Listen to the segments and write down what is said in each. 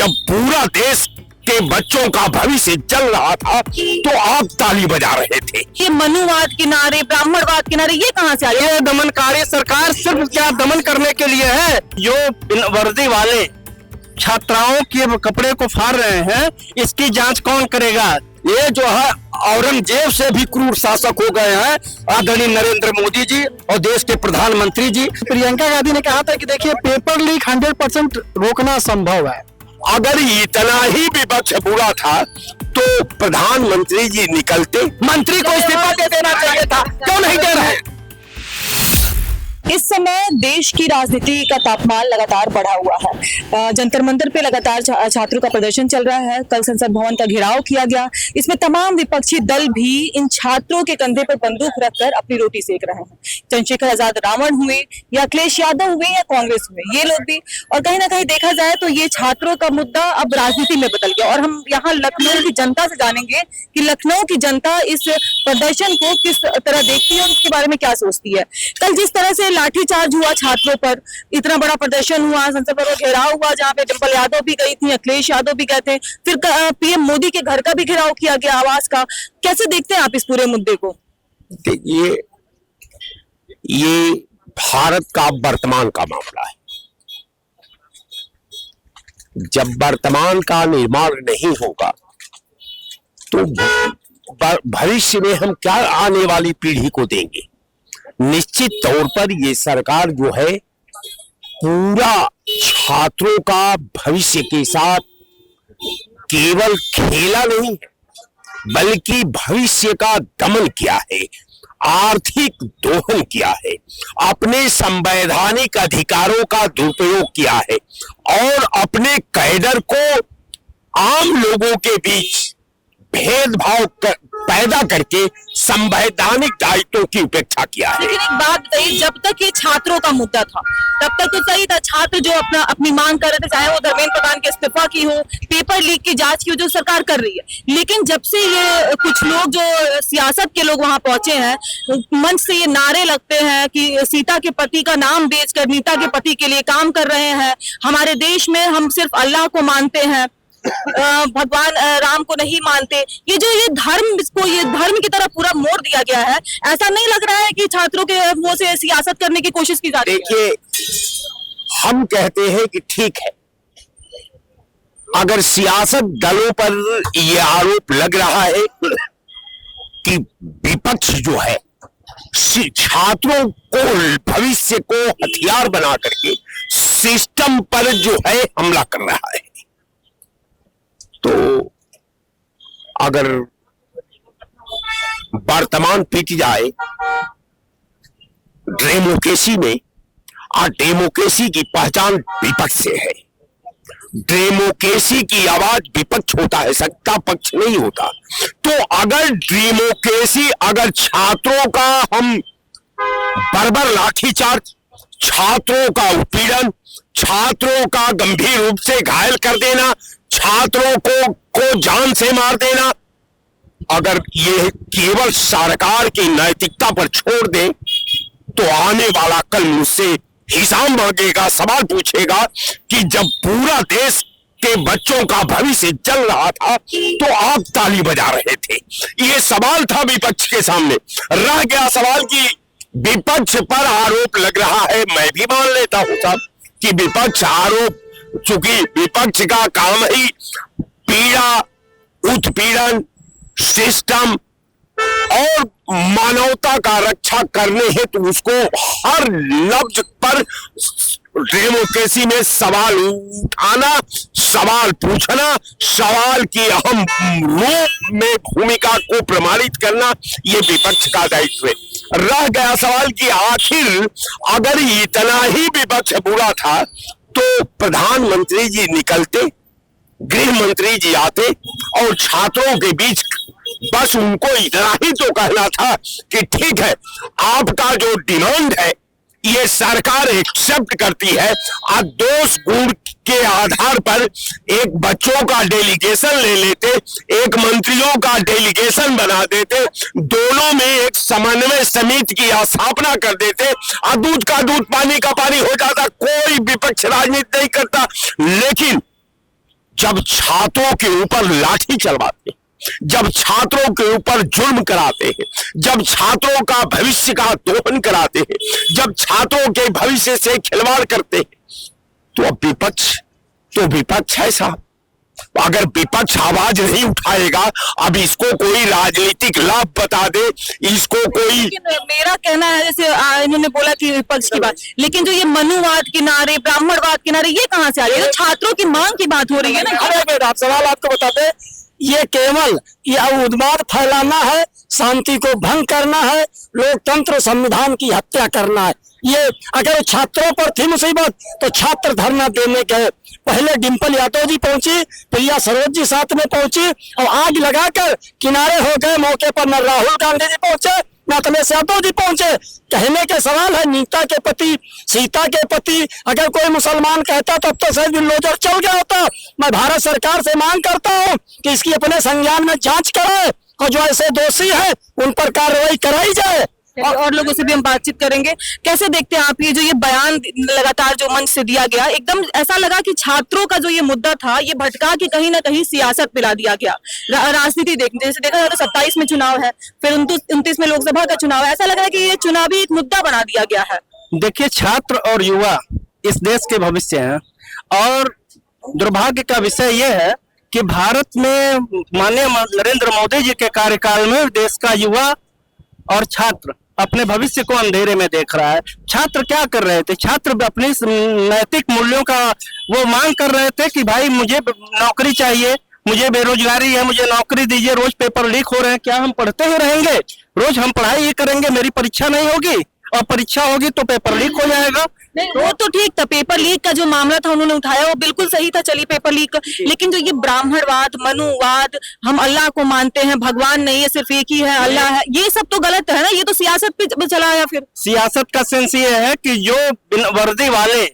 जब पूरा देश के बच्चों का भविष्य जल रहा था तो आप ताली बजा रहे थे। ये मनुवाद के नारे, ब्राह्मणवाद के नारे, ये कहाँ से आए? ये दमनकारी सरकार सिर्फ क्या दमन करने के लिए है। जो वर्दी वाले छात्राओं के कपड़े को फाड़ रहे हैं, इसकी जांच कौन करेगा? ये जो है औरंगजेब से भी क्रूर शासक हो गए हैं आदरणीय नरेंद्र मोदी जी और देश के प्रधानमंत्री जी। प्रियंका गांधी ने कहा था कि देखिए पेपर लीक 100% रोकना संभव है। अगर इतना ही विपक्ष बुरा था तो प्रधानमंत्री जी निकलते, मंत्री को इस्तीफा दे देना चाहिए था, क्यों नहीं दे रहे? इस समय देश की राजनीति का तापमान लगातार बढ़ा हुआ है। जंतर मंतर पे लगातार छात्रों का प्रदर्शन चल रहा है। कल संसद भवन का घेराव किया गया। इसमें तमाम विपक्षी दल भी इन छात्रों के कंधे पर बंदूक रखकर अपनी रोटी सेक रहे हैं। चंद्रशेखर आजाद रावण हुए या अखिलेश यादव हुए या कांग्रेस हुए, ये लोग भी। और कहीं ना कहीं देखा जाए तो ये छात्रों का मुद्दा अब राजनीति में बदल गया। और हम यहाँ लखनऊ की जनता से जानेंगे कि लखनऊ की जनता इस प्रदर्शन को किस तरह देखती है और इसके बारे में क्या सोचती है। कल जिस तरह से लाठीचार्ज हुआ छात्रों पर, इतना बड़ा प्रदर्शन हुआ, संसद भवन घेराव हुआ जहां पे डिंपल यादव भी गई थी, अखिलेश यादव भी गए थे, फिर पीएम मोदी के घर का भी घेराव किया गया, आवास का। कैसे देखते हैं आप इस पूरे मुद्दे को? ये भारत का वर्तमान का मामला है। जब वर्तमान का निर्माण नहीं होगा तो भविष्य में हम क्या आने वाली पीढ़ी को देंगे? निश्चित तौर पर ये सरकार जो है पूरा छात्रों का भविष्य के साथ केवल खेला नहीं है बल्कि भविष्य का दमन किया है, आर्थिक दोहन किया है, अपने संवैधानिक अधिकारों का दुरुपयोग किया है और अपने कैडर को आम लोगों के बीच भेदभाव पैदा करके संवैधानिक दायित्वों की उपेक्षा किया है। लेकिन एक बात बताइए, जब तक ये छात्रों का मुद्दा था तब तक तो सही था। छात्र जो अपनी मांग कर रहे थे, चाहे वो धर्मेंद्र प्रधान के इस्तीफा की हो, पेपर लीक की जांच की हो, जो सरकार कर रही है। लेकिन जब से ये कुछ लोग जो सियासत के लोग वहां पहुंचे हैं, मंच से ये नारे लगते हैं कि सीता के पति का नाम बेचकर नीता के पति के लिए काम कर रहे हैं, हमारे देश में हम सिर्फ अल्लाह को मानते हैं, भगवान राम को नहीं मानते, ये धर्म की तरफ पूरा मोड़ दिया गया है। ऐसा नहीं लग रहा है कि छात्रों के मुंह से सियासत करने की कोशिश की जा रही है? देखिए, हम कहते हैं कि ठीक है, अगर सियासत दलों पर ये आरोप लग रहा है कि विपक्ष जो है छात्रों को भविष्य को हथियार बना करके सिस्टम पर जो है हमला कर रहा है, तो अगर वर्तमान पीट जाए डेमोक्रेसी में, और डेमोक्रेसी की पहचान विपक्ष से है। डेमोक्रेसी की आवाज विपक्ष होता है, सत्ता पक्ष नहीं होता। तो अगर डेमोक्रेसी, अगर छात्रों का हम बर्बर लाठीचार्ज, छात्रों का उत्पीड़न, छात्रों का गंभीर रूप से घायल कर देना, छात्रों को जान से मार देना, अगर ये केवल सरकार की नैतिकता पर छोड़ दें तो आने वाला कल मुझसे हिसाब मांगेगा, सवाल पूछेगा कि जब पूरा देश के बच्चों का भविष्य जल रहा था तो आप ताली बजा रहे थे। ये सवाल था विपक्ष के सामने। रह गया सवाल कि विपक्ष पर आरोप लग रहा है, मैं भी मान लेता हूं साहब कि विपक्ष आरोप, चूंकि विपक्ष का काम ही पीड़ा, उत्पीड़न, सिस्टम और मानवता का रक्षा करने हेतु उसको हर लफ्ज पर डेमोक्रेसी में सवाल उठाना, सवाल पूछना, सवाल की अहम रूप में भूमिका को प्रमाणित करना, ये विपक्ष का दायित्व है। रह गया सवाल कि आखिर अगर इतना ही विपक्ष बुरा था तो प्रधानमंत्री जी निकलते, गृह मंत्री जी आते और छात्रों के बीच बस उनको इतना ही तो कहना था कि ठीक है, आपका जो डिमांड है ये सरकार एक्सेप्ट करती है, और दोष गुण के आधार पर एक बच्चों का डेलीगेशन ले लेते, एक मंत्रियों का डेलीगेशन बना देते, दोनों में एक समन्वय समिति की स्थापना कर देते, और दूध का दूध पानी का पानी हो जाता। कोई विपक्ष राजनीति नहीं करता, लेकिन जब छात्रों के ऊपर लाठी चलवाते हैं, जब छात्रों के ऊपर जुल्म कराते हैं, जब छात्रों का भविष्य का दोहन कराते हैं, जब छात्रों के भविष्य से खिलवाड़ करते हैं, तो अब विपक्ष है साहब। अगर विपक्ष आवाज नहीं उठाएगा, अब इसको कोई राजनीतिक लाभ बता दे, इसको कोई। लेकिन मेरा कहना है, जैसे इन्होंने बोला कि विपक्ष की बात, लेकिन जो ये मनुवाद के नारे, ब्राह्मणवाद के नारे, ये कहाँ से आ रही है? तो छात्रों की मांग की बात हो रही है ना। अरे सवाल आपको बताते, ये केवल ये उन्माद फैलाना है, शांति को भंग करना है, लोकतंत्र संविधान की हत्या करना है। ये अगर छात्रों पर थी मुसीबत तो छात्र धरना देने गए, पहले डिंपल यादव जी पहुंची, प्रिया सरोज जी साथ में पहुंची और आग लगाकर किनारे हो गए। मौके पर न राहुल गांधी जी पहुंचे न अखिलेश यादव जी पहुंचे। कहने के सवाल है, नीता के पति, सीता के पति अगर कोई मुसलमान कहता तब तो शायद बुलडोजर चल गया होता। मैं भारत सरकार से मांग करता हूं कि इसकी अपने संज्ञान में जांच कराए और जो ऐसे दोषी हैं उन पर कार्रवाई कराई जाए। और लोगों से भी हम बातचीत करेंगे। कैसे देखते हैं आप ये जो ये बयान लगातार जो मंच से दिया गया, एकदम ऐसा लगा कि छात्रों का जो ये मुद्दा था ये भटका के कहीं ना कहीं सियासत पिला दिया गया। राजनीति जैसे देखा जाए तो 27 में चुनाव है, फिर 29 में लोकसभा का चुनाव है, ऐसा लग रहा है कि ये चुनावी एक मुद्दा बना दिया गया है। देखिए, छात्र और युवा इस देश के भविष्य हैं और दुर्भाग्य का विषय यह है कि भारत में माननीय नरेंद्र मोदी जी के कार्यकाल में देश का युवा और छात्र अपने भविष्य को अंधेरे में देख रहा है। छात्र क्या कर रहे थे? छात्र अपनी नैतिक मूल्यों का वो मांग कर रहे थे कि भाई मुझे नौकरी चाहिए, मुझे बेरोजगारी है, मुझे नौकरी दीजिए। रोज पेपर लीक हो रहे हैं, क्या हम पढ़ते ही रहेंगे? रोज हम पढ़ाई ही करेंगे, मेरी परीक्षा नहीं होगी और परीक्षा होगी तो पेपर लीक हो जाएगा। नहीं, वो तो ठीक था, पेपर लीक का जो मामला था उन्होंने उठाया वो बिल्कुल सही था, चलिए पेपर लीक। लेकिन जो ये ब्राह्मणवाद, मनुवाद, हम अल्लाह को मानते हैं, भगवान नहीं है, सिर्फ एक ही है, अल्लाह है, ये सब तो गलत है ना। ये तो सियासत पे चला आया। फिर सियासत का सेंस ये है कि जो वर्दी वाले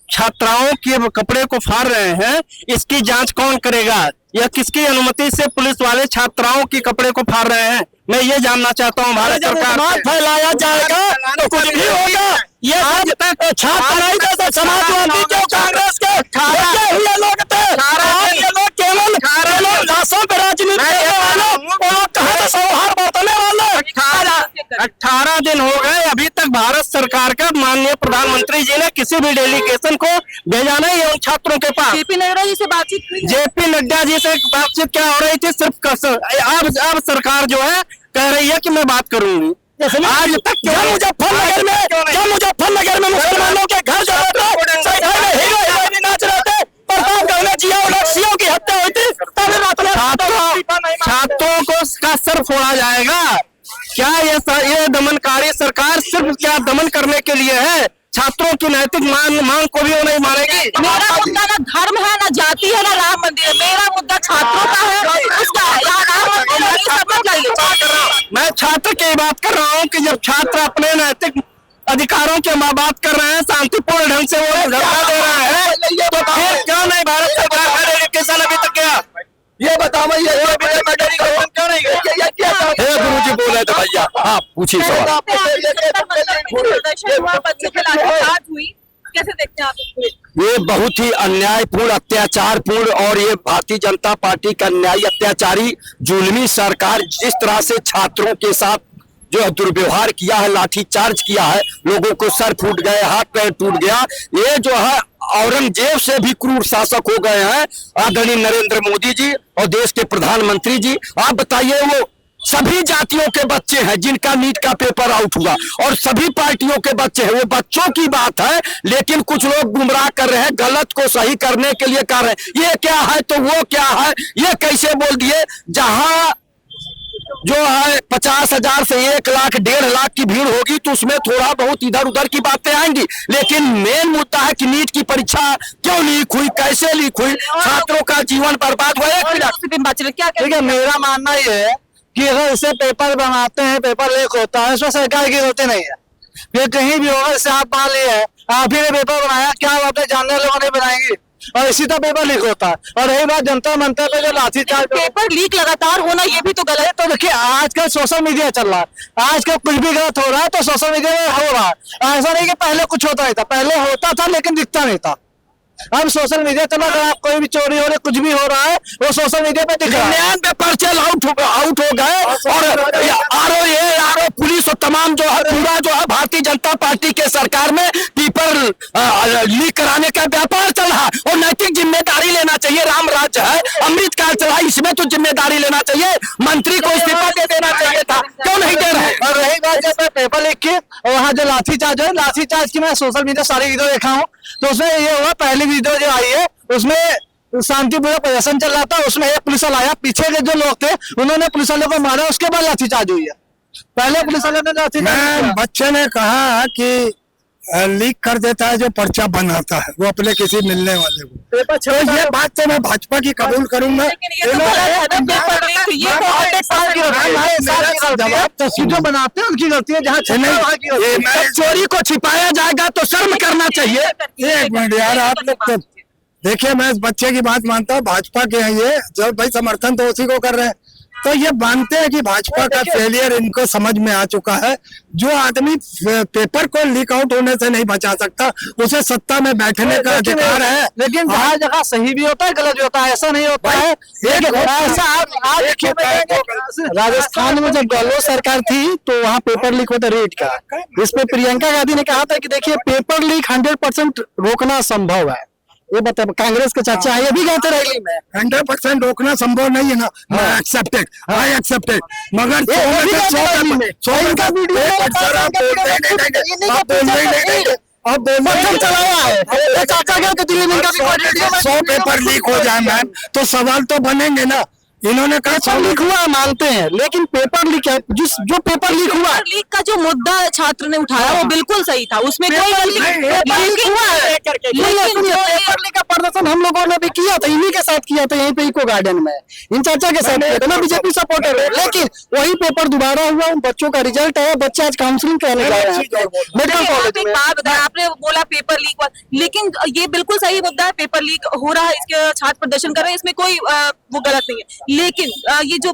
छात्राओं के कपड़े को फाड़ रहे हैं, इसकी जांच कौन करेगा? या किसकी अनुमति से पुलिस वाले छात्राओं के कपड़े को फाड़ रहे हैं? मैं ये जानना चाहता हूँ। भारत सरकार फैलाया जाएगा तो कुछ भी होगा। ये आज तक छात्र समाजवादी जो कांग्रेस के हुए लोग थे, ये लोग केवल लाशों पे राजनीति करने वाले, सौहार्द बरतने वाले। 18 दिन हो गए, अभी तक भारत सरकार का माननीय प्रधानमंत्री जी ने किसी भी डेलीगेशन को भेजा नहीं है उन छात्रों के पास। जेपी नड्डा जी से बातचीत, जेपी नड्डा जी से बातचीत क्या हो रही थी? सिर्फ अब सरकार जो है कह रही है कि मैं बात करूंगी। आज तक क्या मुजफ्फरनगर में मुसलमानों के घर जो हीरो नाच रहे थे, प्रतापगढ़ में जिया उलसियों की हत्या हुई थी, छात्रों को का सर फोड़ा जाएगा। क्या ये दमनकारी सरकार सिर्फ क्या दमन करने के लिए है? छात्रों की नैतिक मांग को भी वो नहीं मानेगी। मेरा मुद्दा ना धर्म है, ना जाति है, ना राम मंदिर है, मेरा मुद्दा छात्रों का है, उसका है। मैं छात्र की बात कर रहा हूँ कि जब छात्र अपने नैतिक अधिकारों की बात कर रहे हैं, शांतिपूर्ण ढंग से वो धरना दे रहे हैं, तो फिर क्यों नहीं भारत सरकार का डेलीगेशन अभी तक गया? ये बताओ भैया, क्यों नहीं गया? गुरुजी बोल रहे थे भैया, हाँ पूछिए सवाल। कैसे देखते हैं आप इसको? ये बहुत ही अन्यायपूर्ण, अत्याचारपूर्ण और ये भारतीय जनता पार्टी का न्यायी अत्याचारी जुल्मी सरकार जिस तरह से छात्रों के साथ जो दुर्व्यवहार किया है, लाठीचार्ज किया है, लोगों को सर फूट गए, हाथ पैर टूट गया। ये जो है औरंगजेब से भी क्रूर शासक हो गए हैं आदरणीय नरेंद्र मोदी जी और देश के प्रधानमंत्री जी। आप बताइए, वो सभी जातियों के बच्चे हैं जिनका नीट का पेपर आउट हुआ और सभी पार्टियों के बच्चे हैं, वो बच्चों की बात है। लेकिन कुछ लोग गुमराह कर रहे हैं, गलत को सही करने के लिए कर रहे हैं। ये क्या है तो वो क्या है, ये कैसे बोल दिए? जहां जो है 50,000 से 1 लाख 1.5 लाख की भीड़ होगी तो उसमें थोड़ा बहुत इधर उधर की बातें आएंगी, लेकिन मेन मुद्दा है कि नीट की परीक्षा क्यों लीक हुई, कैसे लीक हुई, छात्रों का जीवन बर्बाद हुआ। ठीक है, मेरा मानना ये है कि अगर इसे पेपर बनाते हैं, पेपर लीक होता है, इसमें सरकार की गलती नहीं है। फिर कहीं भी होगा, इससे आप मान लिए है, आप ही ने पेपर बनाया, क्या बात है, जानने लोगों ने बनाएंगे और इसी तरह पेपर लीक होता है। और रही बात जनता मंत्र पे जो लाठीचार्ज, पेपर लीक लगातार होना ये भी तो गलत है। तो देखिए, आजकल सोशल मीडिया चल रहा है, आजकल कुछ भी गलत हो रहा है तो सोशल मीडिया में हो रहा है। ऐसा नहीं कि पहले कुछ होता नहीं था, पहले होता था लेकिन दिखता नहीं था। अब सोशल मीडिया चला, अगर आप कोई भी चोरी हो रही, कुछ भी हो रहा है, वो सोशल मीडिया पे दिख रहा है। 99 पर्चे आउट हो गए और आरो पुलिस और तमाम जो है पूरा जो है भारतीय जनता पार्टी के सरकार में पेपर लीक कराने का व्यापार चल रहा है और नैतिक जिम्मेदारी लेना चाहिए। राम राज्य है, अमृतकाल चला, इसमें तो जिम्मेदारी लेना चाहिए, मंत्री को इस्तीफा दे देना चाहिए था, क्यों नहीं दे रहे? और रही बात जब पेपर लीक की और वहाँ जो लाठीचार्ज है, लाठीचार्ज की मैं सोशल मीडिया सारी वीडियो देखा हूँ, तो उसमें ये हुआ, पहली वीडियो जो आई है उसमें शांतिपूर्ण प्रदर्शन चल रहा था, उसमें एक पुलिस वाला आया, पीछे के जो लोग थे उन्होंने पुलिस वाले को मारा, उसके बाद लाठीचार्ज हुई है। पहले पुलिस वाले ने लाठीचार्ज, बच्चे ने कहा कि लीक कर देता है जो पर्चा बनाता है वो अपने किसी मिलने वाले को। पेपर तो ये बात तो मैं भाजपा की कबूल करूंगा। तस्वीर जो बनाते हैं उनकी गलती है, जहाँ चोरी को छिपाया जाएगा तो शर्म करना चाहिए। एक मिनट यार, आप लोग तो देखिए, मैं इस बच्चे की बात मानता हूँ, भाजपा के हैं ये, जब भाई समर्थन तो उसी को कर रहे हैं, तो ये मानते हैं कि भाजपा का फेलियर इनको समझ में आ चुका है। जो आदमी पेपर को लीक आउट होने से नहीं बचा सकता, उसे सत्ता में बैठने का अधिकार है। लेकिन हर जगह सही भी होता है, गलत भी होता है, ऐसा नहीं होता है। राजस्थान में जब गहलोत सरकार थी तो वहाँ पेपर लीक होता रेट का, इस पे प्रियंका गांधी ने कहा था कि देखिए पेपर लीक 100% रोकना संभव है। ये बता, कांग्रेस के चाचा है, ये भी कहते रैली में 100% रोकना संभव नहीं है ना, मैं एक्सेप्टेड, आई एक्सेप्टेड, मगर चाचा क्या दिल्ली में 100 पेपर लीक हो जाए मैम, तो सवाल तो बनेंगे ना। इन्होंने कहा पेपर लीक हुआ मानते हैं, लेकिन पेपर लीक है, जो पेपर लीक हुआ, लीक का जो मुद्दा छात्र ने उठाया वो बिल्कुल सही था, उसमें कोई गलती लीक हुआ है। लेकिन पेपर लीक का प्रदर्शन हम लोगों ने भी किया था, इन्हीं के साथ किया था, यहीं पे इको गार्डन में, इन चाचा के साथ किया था। मैं बीजेपी सपोर्टर हूँ, लेकिन वही पेपर दोबारा हुआ, उन बच्चों का रिजल्ट है, बच्चे आज काउंसलिंग करने जा रहे हैं मेडिकल कॉलेज में। आपने बोला पेपर लीक हुआ, लेकिन ये बिल्कुल सही मुद्दा है, पेपर लीक हो रहा है, इसके छात्र प्रदर्शन कर रहे हैं, इसमें कोई वो गलत नहीं है। लेकिन ये जो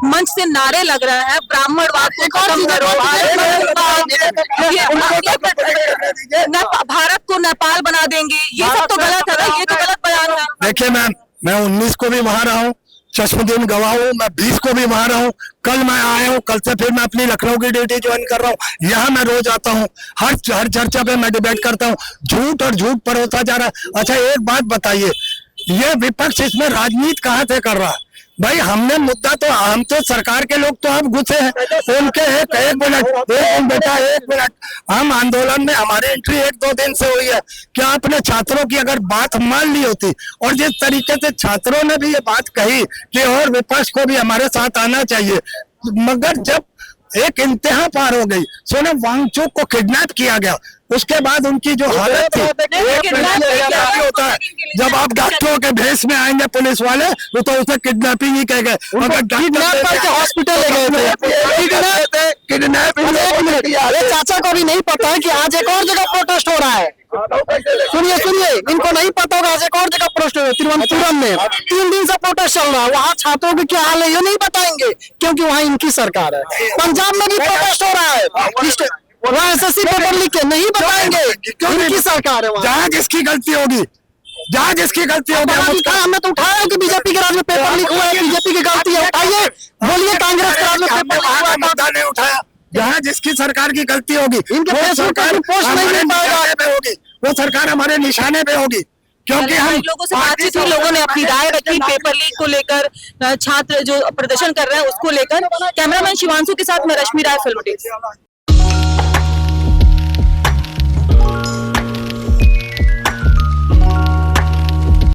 मंच से नारे लग रहा है, ब्राह्मणवाद को खत्म करो, भारत को नेपाल बना देंगे, ये सब तो गलत है, ये तो गलत बयान है। देखिए मैम, मैं 19 को भी वहां रहा हूँ, चश्मदीन गवाह हूँ, मैं 20 को भी वहां रहा हूँ, कल मैं आया हूँ, कल से फिर मैं अपनी लखनऊ की ड्यूटी ज्वाइन कर रहा हूँ। यहाँ मैं रोज आता हूँ, हर चर्चा पे मैं डिबेट करता हूँ, झूठ और झूठ परोसा जा रहा है। अच्छा एक बात बताइए, ये विपक्ष इसमें राजनीति कहाँ से कर रहा है? भाई हमने मुद्दा तो, हम तो सरकार के लोग तो अब घुसे हैं, उनके एक मिनट, हम आंदोलन में हमारी एंट्री 1-2 दिन से हुई है। क्या आपने छात्रों की अगर बात मान ली होती, और जिस तरीके से छात्रों ने भी ये बात कही कि और विपक्ष को भी हमारे साथ आना चाहिए, मगर जब एक इंतहा पार हो गई, सोनम वांगचुक को किडनैप किया गया, उसके बाद उनकी जो हालत थी, होता है जब आप डॉक्टरों के भेष में आएंगे पुलिस वाले तो उसे किडनैपिंग ही कह गए, हॉस्पिटल ले गए थे, किडनैप। चाचा को भी नहीं पता है कि आज एक और जगह प्रोटेस्ट हो रहा है। सुनिए, इनको नहीं पता होगा, आज एक और जगह प्रोटेस्ट हो रहा है, तिरुवनंतपुरम में 3 दिन से प्रोटेस्ट चल रहा है। वहाँ छात्रों की क्या हाल है ये नहीं बताएंगे, क्योंकि वहाँ इनकी सरकार है। पंजाब में भी प्रोटेस्ट हो रहा है, वहाँ एसएससी पेपर लीक है, नहीं बताएंगे, इनकी सरकार है। जहाँ जिसकी गलती होगी, जहाँ जिसकी गलती होगी, हमने तो उठाया कि बीजेपी के राज में पेपर लीक हुआ है, बीजेपी की गलती है, उठाइए, बोलिए कांग्रेस के राज में पेपर लीक हुआ, मुद्दा नहीं उठाया। जहाँ जिसकी सरकार की गलती होगी, वो सरकार हमारे निशाने पे होगी, वो सरकार हमारे निशाने पे होगी, क्योंकि हम लोगों से बातचीत हुई, लोगों ने अपनी राय रखी पेपर लीक को लेकर, छात्र जो प्रदर्शन कर रहे हैं उसको लेकर। कैमरामैन शिवांशु के साथ मैं रश्मि राय, फिल्म टेक्स।